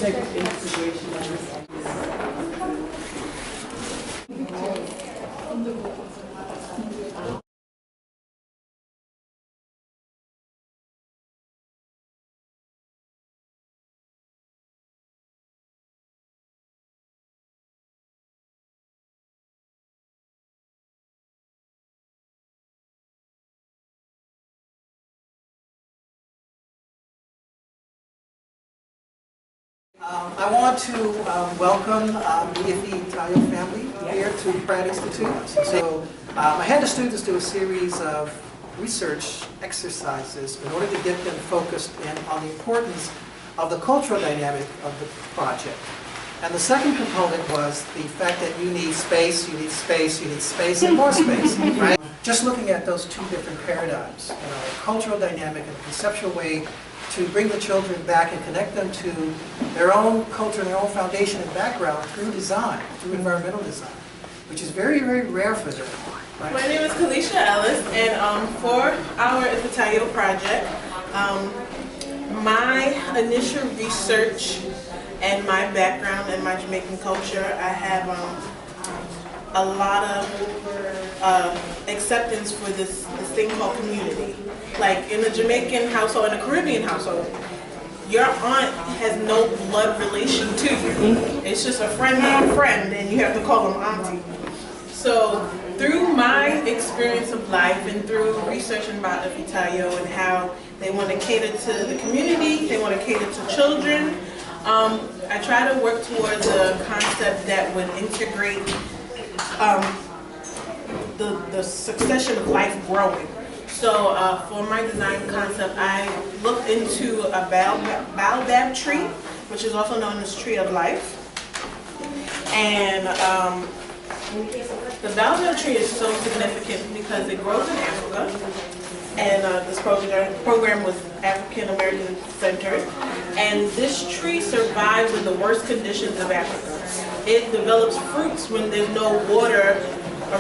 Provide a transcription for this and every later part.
take into consideration I want to welcome the Ifi Tayo family here to Pratt Institute. So I had the students do a series of research exercises in order to get them focused in on the importance of the cultural dynamic of the project. And the second component was the fact that you need space, you need space, you need space, and more space, right? Just looking at those two different paradigms, a cultural dynamic and a conceptual way to bring the children back and connect them to their own culture, their own foundation and background through design, through environmental design, which is very, very rare for them. Right? My name is Calesher Ellis, and for our Ifi project, my initial research and my background and my Jamaican culture, I have a lot of acceptance for this thing called community. Like in a Jamaican household, in a Caribbean household, your aunt has no blood relation to you. It's just a friend of a friend, and you have to call them auntie. So through my experience of life and through researching about Ifi Tayo and how they want to cater to the community, they want to cater to children, I try to work towards a concept that would integrate the succession of life growing. So for my design concept, I looked into a baobab tree, which is also known as tree of life. And the baobab tree is so significant because it grows in Africa. And this program was African American centered. And this tree survives in the worst conditions of Africa. It develops fruits when there's no water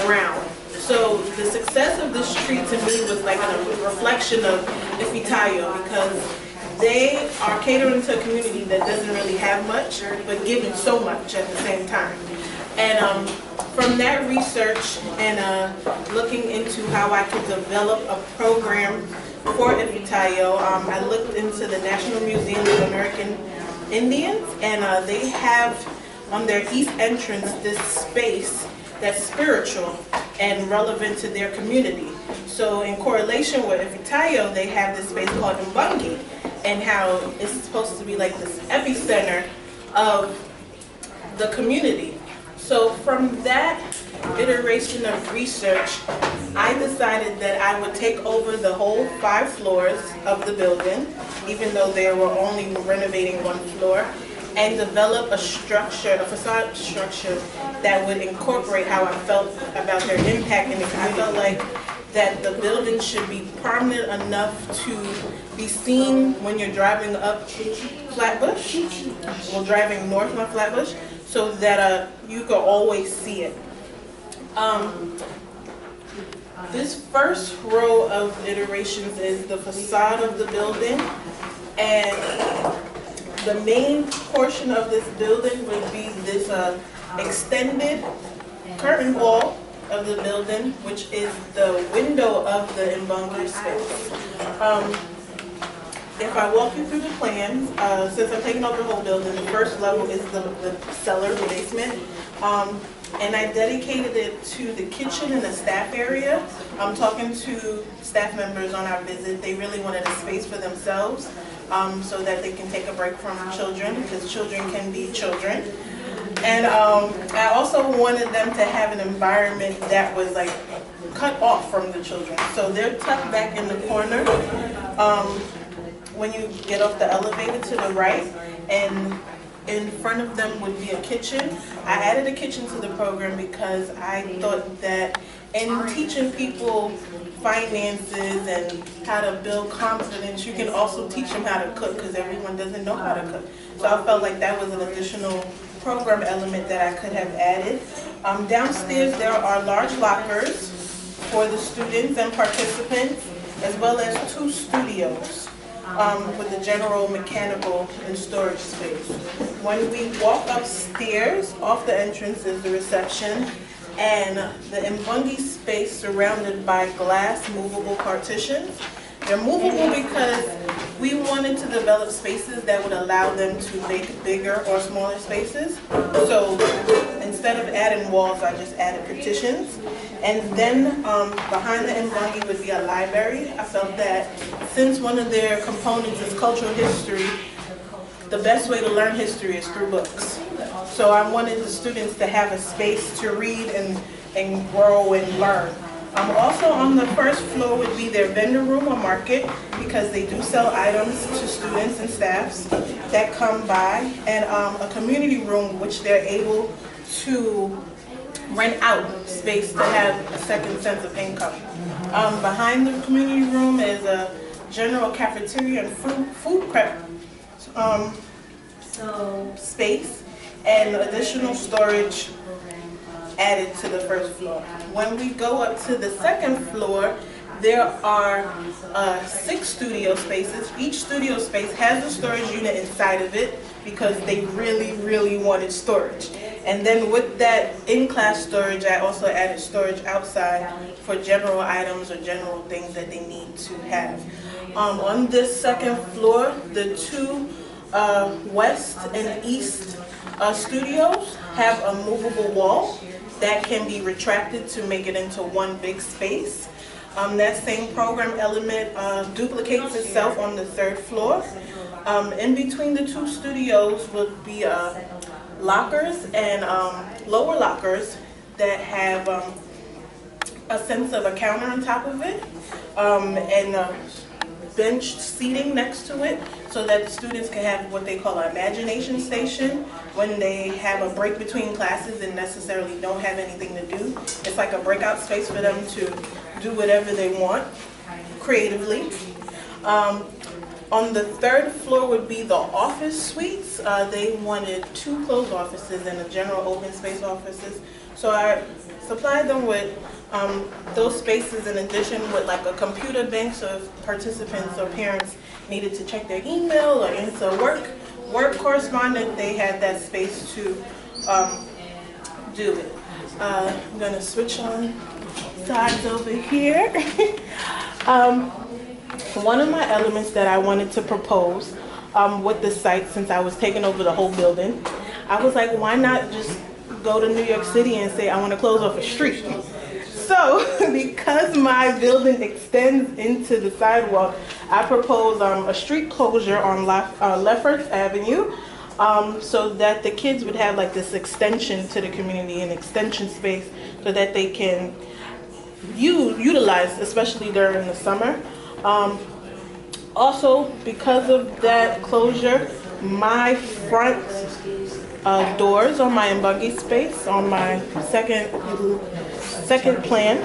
around. So the success of this tree to me was like a reflection of Ifi Tayo, because they are catering to a community that doesn't really have much, but giving so much at the same time. And from that research and looking into how I could develop a program for Ifi Tayo, I looked into the National Museum of American Indians, and they have on their east entrance this space that's spiritual and relevant to their community. So in correlation with Ifi Tayo, they have this space called Mbungi, and how it's supposed to be like this epicenter of the community. So from that iteration of research, I decided that I would take over the whole 5 floors of the building, even though they were only renovating 1 floor, and develop a structure, a facade structure that would incorporate how I felt about their impact in the community. I felt like that the building should be prominent enough to be seen when you're driving up Flatbush, or driving north on Flatbush, so that you can always see it. This first row of iterations is the facade of the building, and the main portion of this building would be this extended curtain wall of the building, which is the window of the Mbungi space. If I walk you through the plans, since I'm taking over the whole building, the first level is the cellar, the basement. And I dedicated it to the kitchen and the staff area. I'm talking to staff members on our visit. They really wanted a space for themselves so that they can take a break from children, because children can be children. And I also wanted them to have an environment that was like cut off from the children. So they're tucked back in the corner when you get off the elevator to the right, and in front of them would be a kitchen. I added a kitchen to the program because I thought that in teaching people finances and how to build confidence, you can also teach them how to cook, because everyone doesn't know how to cook. So I felt like that was an additional program element that I could have added. Downstairs there are large lockers for the students and participants, as well as 2 studios. with the general mechanical and storage space. When we walk upstairs, off the entrance is the reception and the Mbungi space surrounded by glass movable partitions. They're movable because we wanted to develop spaces that would allow them to make bigger or smaller spaces. So instead of adding walls, I just added partitions. And then behind the Mbungi would be a library. I felt that since one of their components is cultural history, the best way to learn history is through books. So I wanted the students to have a space to read and grow and learn. Also on the first floor would be their vendor room or market, because they do sell items to students and staffs that come by, and a community room which they're able to rent out space to have a second sense of income. Behind the community room is a general cafeteria and food prep space and additional storage added to the first floor. When we go up to the second floor, there are 6 studio spaces. Each studio space has a storage unit inside of it because they really wanted storage. And then with that in-class storage, I also added storage outside for general items or general things that they need to have. On this second floor, the 2 west and east studios have a movable wall that can be retracted to make it into one big space. That same program element duplicates itself on the 3rd floor. In between the 2 studios would be lockers and lower lockers that have a sense of a counter on top of it and benched seating next to it, so that the students can have what they call an imagination station when they have a break between classes and necessarily don't have anything to do. It's like a breakout space for them to do whatever they want creatively. On the 3rd floor would be the office suites. They wanted 2 closed offices and a general open space offices. So I supplied them with those spaces in addition with like a computer bank, so if participants or parents needed to check their email or answer work correspondence, they had that space to do it. I'm going to switch on sides over here. One of my elements that I wanted to propose with the site, since I was taking over the whole building, I was like, why not just go to New York City and say I want to close off a street? So because my building extends into the sidewalk, I propose a street closure on Lefferts Avenue, so that the kids would have like this extension to the community, an extension space, so that they can utilize, especially during the summer. Also, because of that closure, my front doors on my Mbungi space, on my second plan,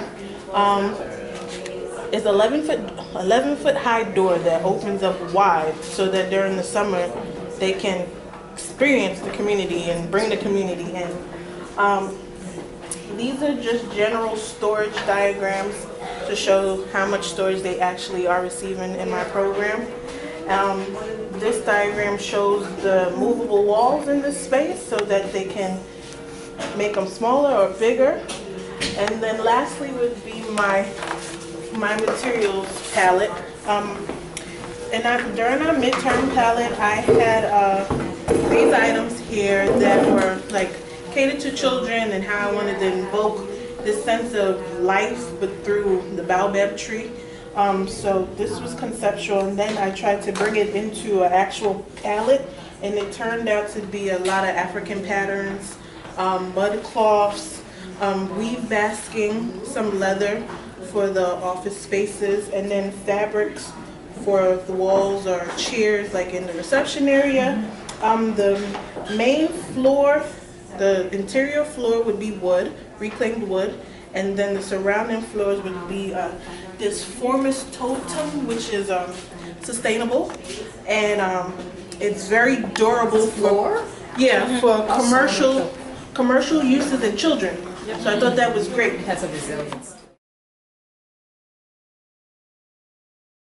is 11-foot high door that opens up wide, so that during the summer they can experience the community and bring the community in. These are just general storage diagrams to show how much storage they actually are receiving in my program. This diagram shows the movable walls in this space so that they can make them smaller or bigger. And then lastly would be my materials palette. During our midterm palette, I had these items here that were like catered to children and how I wanted to invoke this sense of life, but through the baobab tree. So this was conceptual, and then I tried to bring it into an actual palette, and it turned out to be a lot of African patterns, mud cloths, weave basking, some leather for the office spaces, and then fabrics for the walls or chairs like in the reception area. The main floor, the interior floor would be wood, reclaimed wood, and then the surrounding floors would be this formist totem, which is sustainable, and it's very durable for commercial uses and children. So I thought that was great. It has a resilience.